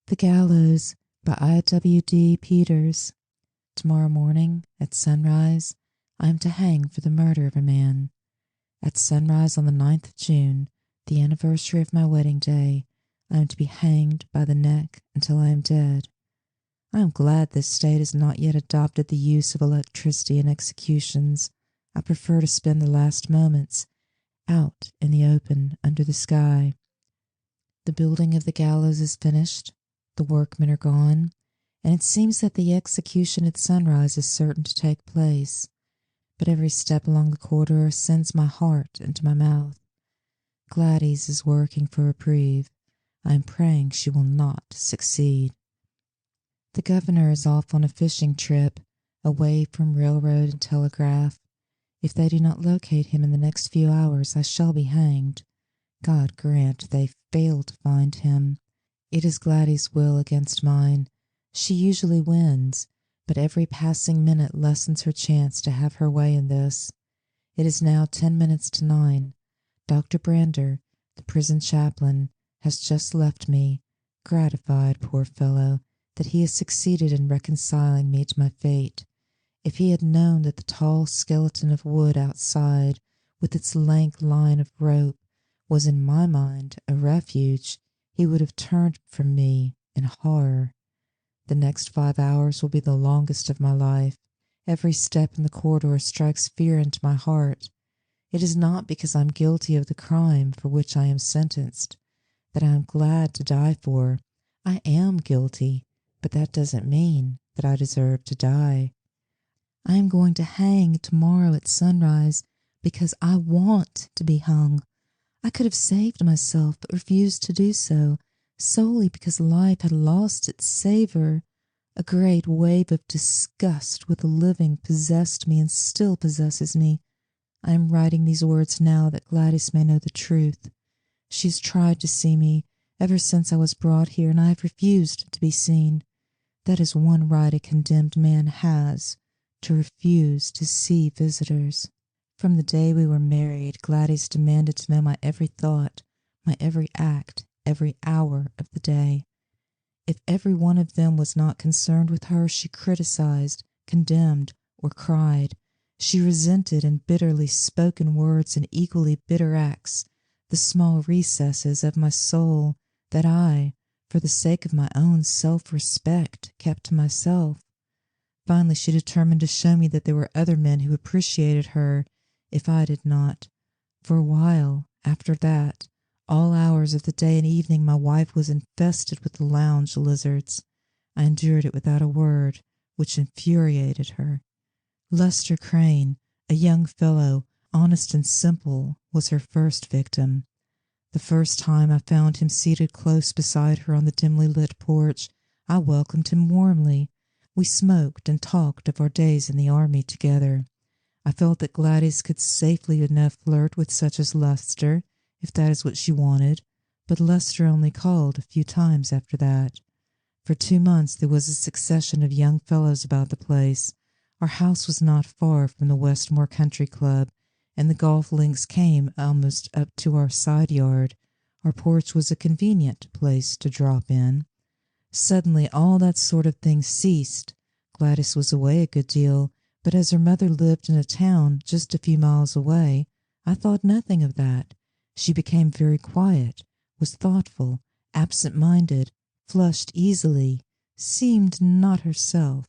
The Gallows by IWD Peters. Tomorrow morning, at sunrise, I am to hang for the murder of a man. At sunrise on the 9th of June, the anniversary of my wedding day, I am to be hanged by the neck until I am dead. I am glad this state has not yet adopted the use of electricity in executions. I prefer to spend the last moments out in the open under the sky. The building of the gallows is finished. The workmen are gone, and it seems that the execution at sunrise is certain to take place. But every step along the corridor sends my heart into my mouth. Gladys is working for reprieve. I am praying she will not succeed. The governor is off on a fishing trip, away from railroad and telegraph. If they do not locate him in the next few hours, I shall be hanged. God grant they fail to find him. It is Gladys' will against mine. She usually wins, but every passing minute lessens her chance to have her way in this. It is now 10 minutes to 9. Dr. Brander, the prison chaplain, has just left me, gratified, poor fellow, that he has succeeded in reconciling me to my fate. If he had known that the tall skeleton of wood outside, with its lank line of rope, was in my mind a refuge, he would have turned from me in horror. The next 5 hours will be the longest of my life. Every step in the corridor strikes fear into my heart. It is not because I am guilty of the crime for which I am sentenced that I am glad to die for. I am guilty, but that doesn't mean that I deserve to die. I am going to hang tomorrow at sunrise because I want to be hung. I could have saved myself, but refused to do so, solely because life had lost its savor. A great wave of disgust with the living possessed me and still possesses me. I am writing these words now that Gladys may know the truth. She has tried to see me ever since I was brought here, and I have refused to be seen. That is one right a condemned man has, to refuse to see visitors. From the day we were married, Gladys demanded to know my every thought, my every act, every hour of the day. If every one of them was not concerned with her, she criticized, condemned, or cried. She resented in bitterly spoken words and equally bitter acts the small recesses of my soul that I, for the sake of my own self-respect, kept to myself. Finally, she determined to show me that there were other men who appreciated her, if I did not. For a while, after that, all hours of the day and evening my wife was infested with the lounge lizards. I endured it without a word, which infuriated her. Lester Crane, a young fellow, honest and simple, was her first victim. The first time I found him seated close beside her on the dimly lit porch, I welcomed him warmly. We smoked and talked of our days in the army together. I felt that Gladys could safely enough flirt with such as Lester, if that is what she wanted, but Lester only called a few times after that. For 2 months there was a succession of young fellows about the place. Our house was not far from the Westmore Country Club, and the golf links came almost up to our side yard. Our porch was a convenient place to drop in. Suddenly all that sort of thing ceased. Gladys was away a good deal, but as her mother lived in a town just a few miles away, I thought nothing of that. She became very quiet, was thoughtful, absent-minded, flushed easily, seemed not herself.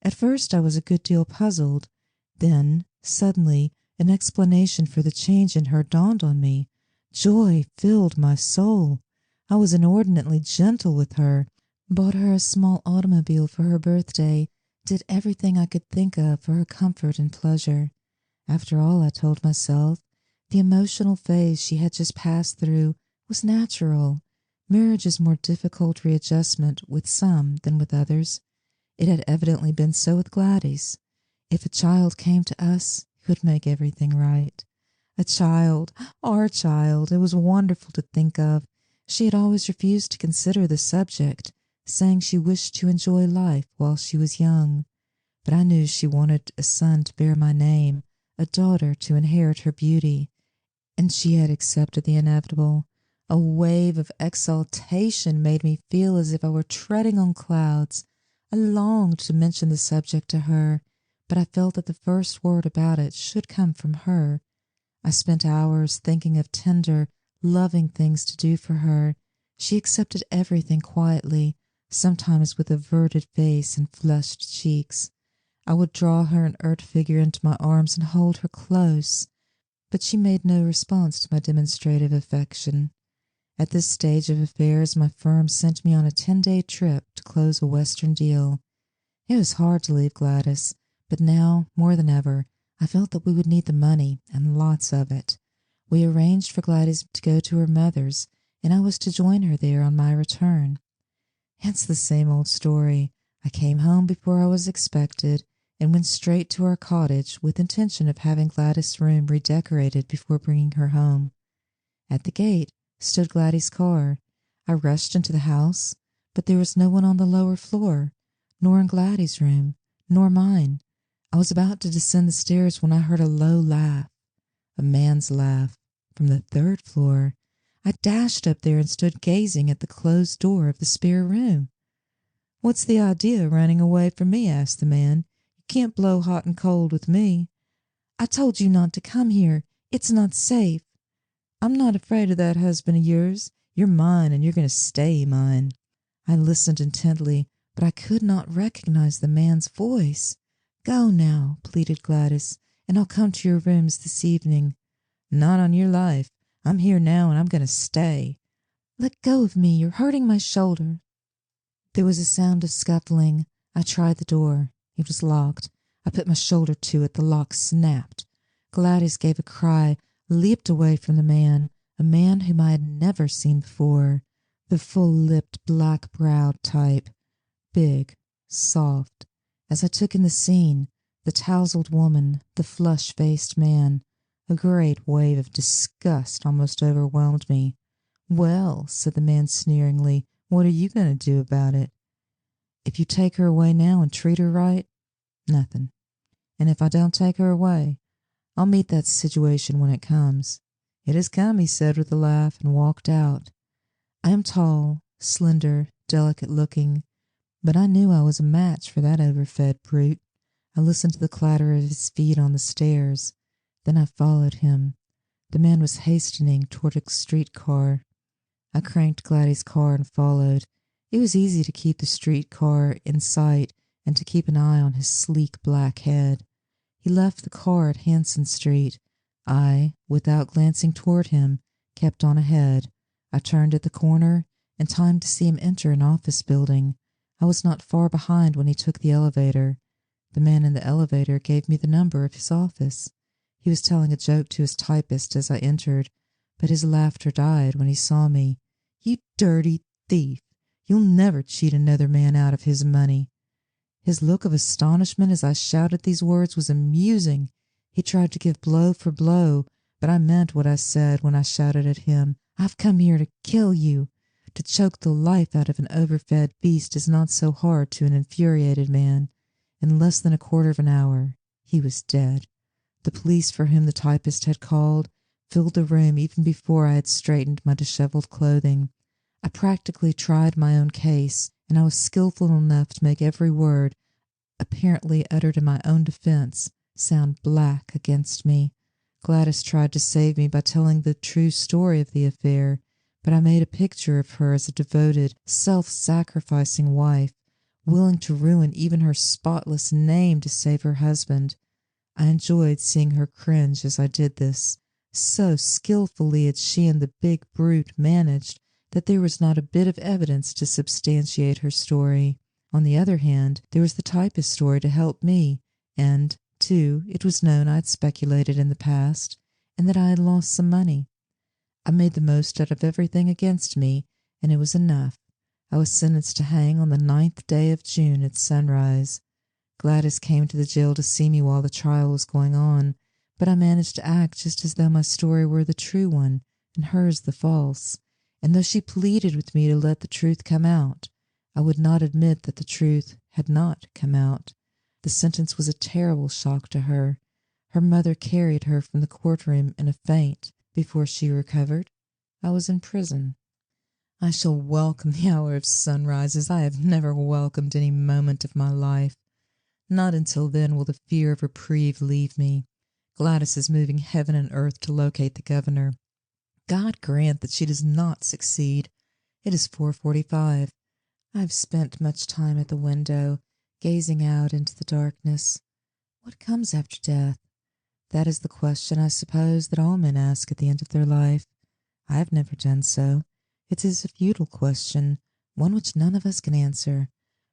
At first I was a good deal puzzled. Then, suddenly, an explanation for the change in her dawned on me. Joy filled my soul. I was inordinately gentle with her, bought her a small automobile for her birthday, did everything I could think of for her comfort and pleasure. After all, I told myself, the emotional phase she had just passed through was natural. Marriage is more difficult readjustment with some than with others. It had evidently been so with Gladys. If a child came to us, it would make everything right. A child, our child, it was wonderful to think of. She had always refused to consider the subject, saying she wished to enjoy life while she was young. But I knew she wanted a son to bear my name, a daughter to inherit her beauty, and she had accepted the inevitable. A wave of exaltation made me feel as if I were treading on clouds. I longed to mention the subject to her, but I felt that the first word about it should come from her. I spent hours thinking of tender, loving things to do for her. She accepted everything quietly, sometimes with averted face and flushed cheeks. I would draw her inert figure into my arms and hold her close, but she made no response to my demonstrative affection. At this stage of affairs, my firm sent me on a 10-day trip to close a Western deal. It was hard to leave Gladys, but now, more than ever, I felt that we would need the money, and lots of it. We arranged for Gladys to go to her mother's, and I was to join her there on my return. It's the same old story. I came home before I was expected, and went straight to our cottage with intention of having Gladys' room redecorated before bringing her home. At the gate stood Gladys' car. I rushed into the house, but there was no one on the lower floor, nor in Gladys' room, nor mine. I was about to descend the stairs when I heard a low laugh, a man's laugh, from the third floor. I dashed up there and stood gazing at the closed door of the spare room. "What's the idea of running away from me?" asked the man. "You can't blow hot and cold with me." "I told you not to come here. It's not safe." "I'm not afraid of that husband of yours. You're mine, and you're going to stay mine." I listened intently, but I could not recognize the man's voice. "Go now," pleaded Gladys, "and I'll come to your rooms this evening." "Not on your life. I'm here now, and I'm going to stay." "Let go of me. You're hurting my shoulder." There was a sound of scuffling. I tried the door. It was locked. I put my shoulder to it. The lock snapped. Gladys gave a cry, leaped away from the man, a man whom I had never seen before, the full-lipped, black-browed type, big, soft. As I took in the scene, the tousled woman, the flush-faced man, a great wave of disgust almost overwhelmed me. "Well," said the man sneeringly, "what are you going to do about it?" "If you take her away now and treat her right, nothing. And if I don't take her away, I'll meet that situation when it comes." "It has come," he said with a laugh, and walked out. I am tall, slender, delicate-looking, but I knew I was a match for that overfed brute. I listened to the clatter of his feet on the stairs. Then I followed him. The man was hastening toward a streetcar. I cranked Gladys' car and followed. It was easy to keep the streetcar in sight and to keep an eye on his sleek black head. He left the car at Hanson Street. I, without glancing toward him, kept on ahead. I turned at the corner, in time to see him enter an office building. I was not far behind when he took the elevator. The man in the elevator gave me the number of his office. He was telling a joke to his typist as I entered, but his laughter died when he saw me. "You dirty thief! You'll never cheat another man out of his money." His look of astonishment as I shouted these words was amusing. He tried to give blow for blow, but I meant what I said when I shouted at him, "I've come here to kill you." To choke the life out of an overfed beast is not so hard to an infuriated man. In less than a quarter of an hour he was dead. The police for whom the typist had called filled the room even before I had straightened my disheveled clothing. I practically tried my own case, and I was skillful enough to make every word, apparently uttered in my own defense, sound black against me. Gladys tried to save me by telling the true story of the affair, but I made a picture of her as a devoted, self-sacrificing wife, willing to ruin even her spotless name to save her husband. I enjoyed seeing her cringe as I did this. So skillfully had she and the big brute managed that there was not a bit of evidence to substantiate her story. On the other hand, there was the typist's story to help me, and, too, it was known I had speculated in the past, and that I had lost some money. I made the most out of everything against me, and it was enough. I was sentenced to hang on the 9th day of June at sunrise. Gladys came to the jail to see me while the trial was going on, but I managed to act just as though my story were the true one and hers the false. And though she pleaded with me to let the truth come out, I would not admit that the truth had not come out. The sentence was a terrible shock to her. Her mother carried her from the courtroom in a faint before she recovered. I was in prison. I shall welcome the hour of sunrise as I have never welcomed any moment of my life. Not until then will the fear of reprieve leave me. Gladys is moving heaven and earth to locate the governor. God grant that she does not succeed. It is 4:45. I have spent much time at the window, gazing out into the darkness. What comes after death? That is the question, I suppose, that all men ask at the end of their life. I have never done so. It is a futile question, one which none of us can answer.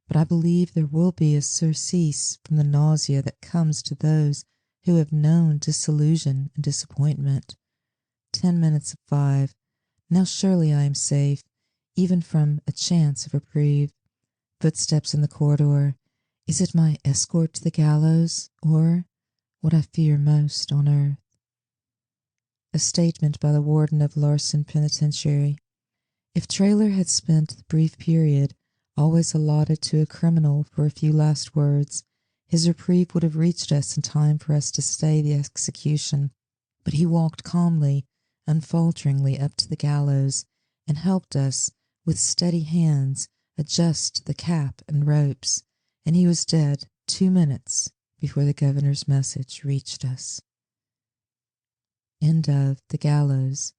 But I believe there will be a surcease from the nausea that comes to those who have known disillusion and disappointment. 10 minutes of 5. Now surely I am safe, even from a chance of reprieve. Footsteps in the corridor. Is it my escort to the gallows, or what I fear most on earth? A statement by the warden of Larson Penitentiary. If Traylor had spent the brief period always allotted to a criminal for a few last words, his reprieve would have reached us in time for us to stay the execution. But he walked calmly, unfalteringly up to the gallows, and helped us, with steady hands, adjust the cap and ropes, and he was dead 2 minutes before the governor's message reached us. End of The Gallows